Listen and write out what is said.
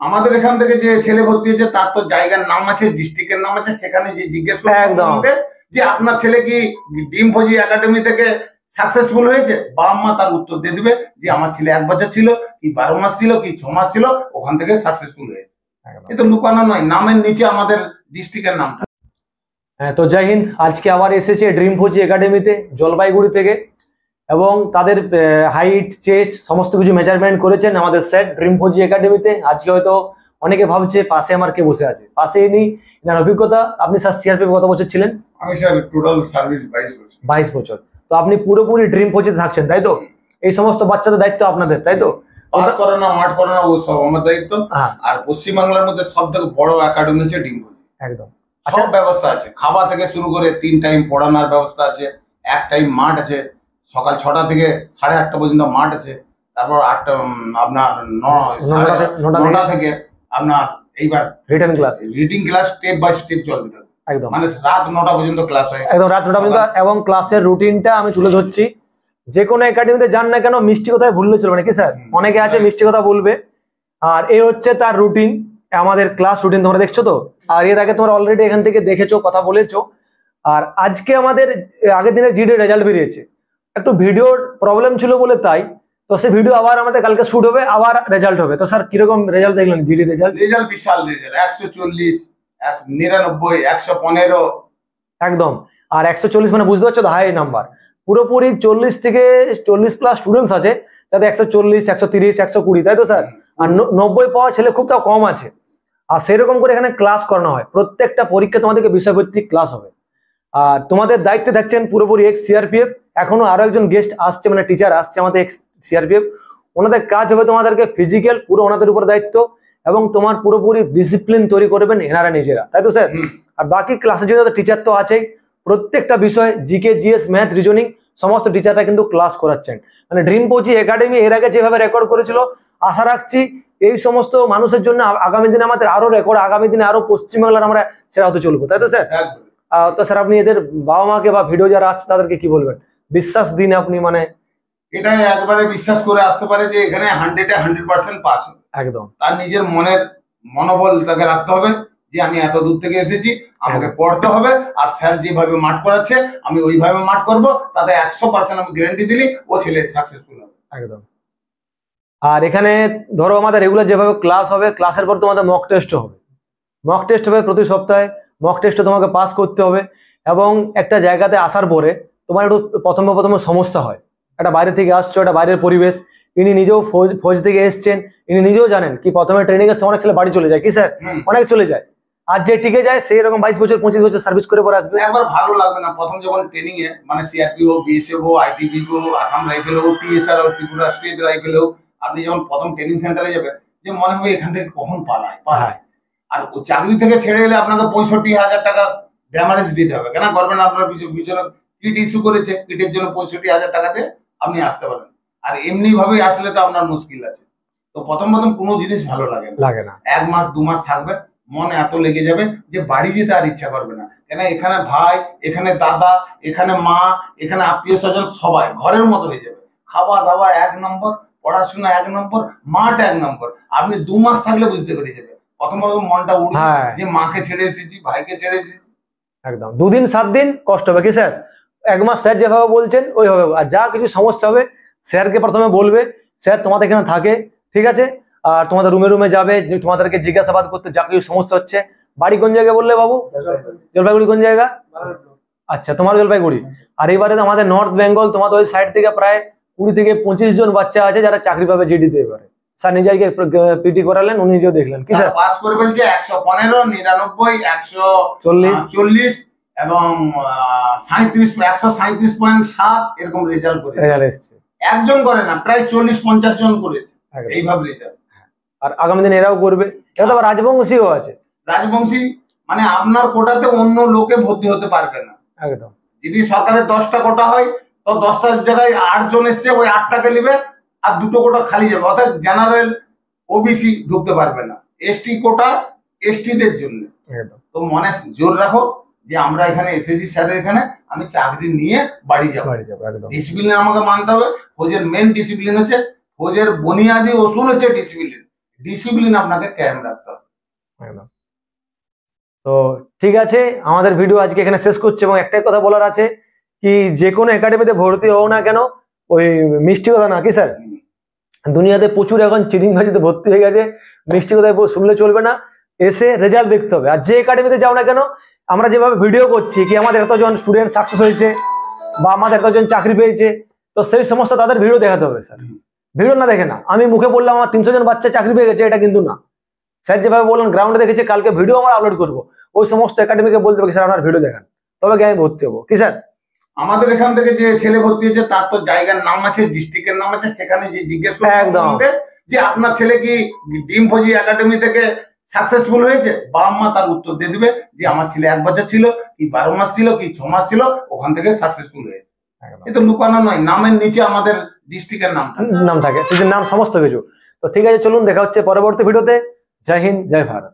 আমাদের এখান থেকে যে ছেলে ভর্তি হয়েছে তার তো জায়গার নাম আছে, ডিস্ট্রিক্টের নাম আছে, সেখানে যে জিজ্ঞেস করবে যে আপনার ছেলে কি ডিম ভোজি একাডেমি থেকে সাকসেসফুল হয়েছে, বাবা মা তার উত্তর দিয়ে দিবে যে আমার ছেলে 1 বছর ছিল, কি 12 মাস ছিল, কি 6 মাস ছিল, ওখান থেকে সাকসেসফুল হয়েছে। এটা লুকানো নয়, নামের নিচে আমাদের ডিস্ট্রিক্টের নাম থাকে। হ্যাঁ, তো জয় হিন্দ। আজকে আবার এসেছে ড্রিম ভোজি একাডেমিতে জলপাইগুড়ি থেকে, এবং তাদের হাইট চেস্ট সমস্ত কিছু মেজারমেন্ট করেছেন আমাদের স্যার ড্রিম ভোজি একাডেমিতে। আজকে হয়তো অনেকে ভাবছে পাশে আমার কে বসে আছে, পাশে ইনি, এনার অভিজ্ঞতা। আপনি স্যার সিআরপি কত বছর ছিলেন? আমি স্যার টোটাল সার্ভিস 22 বছর। তো আপনি পুরোপুরি ড্রিম ভোজিতে থাকছেন, তাই তো? এই সমস্ত বাচ্চাদের দায়িত্ব আপনাদের, তাই তো? পাস করানো, মাঠ করানো, ও সব আমার দায়িত্ব। আর পশ্চিমবাংলার মধ্যে সবথেকে বড় একাডেমি হচ্ছে ড্রিম ভোজি। একদম সব ব্যবস্থা আছে, খাওয়া থেকে শুরু করে 3 টাইম পড়ানোর ব্যবস্থা আছে, 1 টাইম মাঠ আছে, সকাল 6টা থেকে 8:30 পর্যন্ত মাঠ আছে, তারপর 8টা আপনার 9টা থেকে আপনার এইবার reading class step by step চলতে থাকে। একদম মানে রাত 9টা পর্যন্ত ক্লাস হয়, একদম রাত 9টা পর্যন্ত। এবং ক্লাসের রুটিনটা আমি তুলে ধরছি। যে কোনো একাডেমিতে যান না কেন মিষ্টি কথায় ভুললে চলবে না, কি স্যার? অনেকে আছে মিষ্টি কথা বলবে, আর এই হচ্ছে তার রুটিন, আমাদের ক্লাস রুটিন তোমরা দেখছো তো। আর এর আগে তোমরা অলরেডি এখান থেকে দেখেছো, কথা বলেছো। আর আজকে আমাদের আগের দিনের জিডি রেজাল্ট বেরিয়েছে, একটু ভিডিওর প্রবলেম ছিল বলে তাই, তো সেই ভিডিও আবার আমাদের কালকে শুট হবে, আবার রেজাল্ট হবে। তো স্যার কিরকম রেজাল্ট দেখলেন? জিডি রেজাল্ট বিশাল রেজাল্ট, 140, 99, 115 একদম। আর 140 মানে বুঝতে পারছো তো হাই নাম্বার। পুরোপুরি 40 থেকে 40+ স্টুডেন্টস আছে, যাতে 140, 130, 120, তাই তো স্যার? আর 90 পাওয়া ছেলে খুব তাও কম আছে। আর সেরকম করে এখানে ক্লাস করানো হয়, প্রত্যেকটা পরীক্ষা তোমাদেরকে বিষয়ভিত্তিক ক্লাস হবে। আর তোমাদের দায়িত্বে থাকছেন পুরোপুরি এক্স সিআরপিএফ, এখনো আরো একজন গেস্ট আসছে, মানে টিচার আসছে আমাদের এক্স সিআরপিএফ। ওনাদের কাজ হবে তোমাদেরকে ফিজিক্যাল, পুরো ওনাদের উপর দায়িত্ব, এবং তোমার পুরোপুরি ডিসিপ্লিন তৈরি করবেন এনারা নিজেরা, তাই তো স্যার? আর বাকি ক্লাসের জন্য টিচার তো আছেই, প্রত্যেকটা বিষয় জিকে, জিএস, ম্যাথ, রিজনিং সমস্ত টিচাররা কিন্তু ক্লাস করাচ্ছেন। মানে ড্রিম ভোজি একাডেমি এর আগে যেভাবে রেকর্ড করেছিল, আশা রাখছি এই সমস্ত মানুষের জন্য আগামী দিনে আমাদের আরো রেকর্ড, আগামী দিনে আরো পশ্চিমবাংলার আমরা সেরা হতে চলবো, তাই তো স্যার? তো স্যার আপনি এদের বাবা মাকে বা ভিডিও যারা আসছে তাদেরকে কি বলবেন? বিশ্বাস দিন আপনি, মানে এটা একবারে বিশ্বাস করে আসতে পারে যে এখানে 100% পাস হবে। একদম তার নিজের মনের মনোবল তাকে রাখতে হবে যে আমি এত দূর থেকে এসেছি, আমাকে পড়তে হবে, আর স্যার যেভাবে মাঠ করাচ্ছে আমি ওইভাবে মাঠ করব, তাতে 100% আমি গ্যারান্টি দিলি ও ছেলে সাকসেসফুল হবে। একদম। আর এখানে ধরো আমাদের রেগুলার যেভাবে ক্লাস হবে, ক্লাসের পর তোমাদের মক টেস্ট হবে, মক টেস্ট হবে প্রতি সপ্তাহে। মক টেস্টে তোমাকে পাস করতে হবে, এবং একটা জায়গাতে আসার পরে তোমার একটু প্রথমে সমস্যা হয়, একটা বাইরে থেকে আসছো, একটা বাইরের পরিবেশ। ইনি নিজেও ফৌজ থেকে এসছেন, ইনি নিজেও জানেন কি প্রথমে ট্রেনিং এর সময় অনেক ছেলে বাড়ি চলে যায়, কি স্যার? অনেক চলে যায়। আর যে টিকে যায় সেই রকম 22 বছর 25 বছর সার্ভিস করে পরে আসবে, একবার ভালো লাগবে না। প্রথম যখন ট্রেনিং এ, মানে সিআরপি হোক, বিএসএফ হোক, আইটিবি হোক, আসাম রাইফেল হোক, টিএসআর হোক, ত্রিপুরা স্টেট রাইফেল হোক, আপনি যখন প্রথম ট্রেনিং সেন্টারে যাবে, যে মনে হবে এখান থেকে কখন পালায়। আর ও চাকরি থেকে ছেড়ে এলে আপনাকে 65,000 টাকা ড্যামারেজ দিতে হবে, কেন করবেন? আপনার পিছনে কিট ইস্যু করেছে, কিটের জন্য 65,000 টাকা দিয়ে আপনি আসতে পারেন। আর এমনি ভাবে আসলে তো আপনার মুশকিল আছে। তো প্রথম কোনো জিনিস ভালো লাগে না। 1 মাস 2 মাস থাকবে, মনে এত লেগে যাবে যে বাড়ি যেতে আর ইচ্ছা করবে না। কেন এখানে ভাই, এখানে দাদা, এখানে মা, এখানে আত্মীয় স্বজন, সবাই ঘরের মতো হয়ে যাবে। খাওয়া দাওয়া 1 নম্বর, পড়াশোনা 1 নম্বর, মাঠ 1 নম্বর। আপনি 2 মাস থাকলে বুঝতে পেরে যাবে। প্রথম মনটা উঠবে যে মাকে ছেড়ে এসেছি, ভাইকে ছেড়ে এসেছি। একদম 2 দিন 7 দিন কষ্ট হবে, কি স্যার? 1 মাস স্যার যেভাবে বলছেন ওইভাবে। আর যা কিছু সমস্যা হবে স্যারকে প্রথমে বলবে, স্যার তোমাদের এখানে থাকে, ঠিক আছে? আর তোমাদের রুমে যাবে, তোমাদেরকে জিজ্ঞাসাবাদ করতে যা কিছু সমস্যা হচ্ছে। বাড়ি কোন জায়গায় বললে বাবু? জলপাইগুড়ি। কোন জায়গা? আচ্ছা, তোমার জলপাইগুড়ি। আর এবারে আমাদের নর্থ বেঙ্গল, তোমাদের ওই সাইড থেকে প্রায় 20 থেকে 25 জন বাচ্চা আছে যারা চাকরি পাবে জিডিতে। এবারে স্যার নিজে পিটি করালেন, উনি নিজেও দেখলেন, কি স্যার? পাস করে বলছে 115, 99, 140 এবং 137.7 এরকম রেজাল্ট এসেছে। একজন করে না, প্রায় 40-50 জন করেছে এইভাবে রেজাল্ট। আর আগামী দিনে এরাও করবে। এটা তো রাজবংশীও আছে। রাজবংশী মানে আপনার কোটাতে অন্য লোকে ভর্তি হতে পারবে না। একদম। যদি সরকারের 10টা কোটা হয়, তো 10টার জায়গায় 8 জন এসছে, ওই 8টাকে নেবে, আর 2টো কোটা খালি যাবে। অর্থাৎ জেনারেল, ওবিসি ঢুকতে পারবে না। এসটি কোটা এসটিদের জন্য। তো মনে জোর রাখো যে আমরা এখানে এসেছি স্যারের এখানে, আমি চাকরি নিয়ে বাড়ি যাবো। ডিসিপ্লিন আমাকে মানতে হবে। ফৌজের মেন ডিসিপ্লিন হচ্ছে, ফৌজের বুনিয়াদি অসুল হচ্ছে ডিসিপ্লিন। ডিসিপ্লিন আপনাকে কায়েম রাখতে হবে। একদম। তো ঠিক আছে, আমাদের ভিডিও আজকে এখানে শেষ করছি, এবং একটাই কথা বলার আছে কি, যে কোনো একাডেমিতে ভর্তি হও না কেন, ওই মিষ্টি কথা না কি স্যার, দুনিয়াতে প্রচুর এখন চিটিং বাজিতে ভর্তি হয়ে গেছে, মিষ্টি কথা শুনলে চলবে না, এসে রেজাল্ট দেখতে হবে। আর যে একাডেমিতে যাও না কেন, আমরা যেভাবে ভিডিও করছি কি আমাদের এতজন স্টুডেন্ট সাকসেস হয়েছে বা আমাদের এতজন চাকরি পেয়েছে, তো সেই সমস্ত তাদের ভিডিও দেখাতে হবে স্যার। ভিডিও না দেখে না, আমি মুখে বললাম আমার 300 জন বাচ্চা চাকরি পেয়ে গেছে, এটা কিন্তু না। স্যার যেভাবে বললেন গ্রাউন্ডে দেখেছে, কালকে ভিডিও আমরা আপলোড করবো, ওই সমস্ত একাডেমিকে বলতে হবে স্যার আপনার ভিডিও দেখান, তবে কি আমি ভর্তি হবো কি স্যার। আমাদের এখান থেকে যে ছেলে ভর্তি হয়েছে তার তো জায়গার নাম আছে, ডিস্ট্রিক্টের নাম আছে, সেখানে যে জিজ্ঞেস করবে একদম। যে আপনার ছেলে কি ডিম ফৌজি একাডেমি থেকে সাকসেসফুল হয়েছে, বাবা মা তার উত্তর দিয়ে দিবে যে আমার ছেলে 1 বছর ছিল কি 12 মাস ছিল কি 6 মাস ছিল, ওখান থেকে সাকসেসফুল হয়েছে। এটা লুকানো নয়, নামের নিচে আমাদের ডিস্ট্রিক্টের নাম থাকে, নাম সমস্ত কিছু। তো ঠিক আছে, চলুন দেখা হচ্ছে পরবর্তী ভিডিওতে। জয় হিন্দ, জয় ভারত।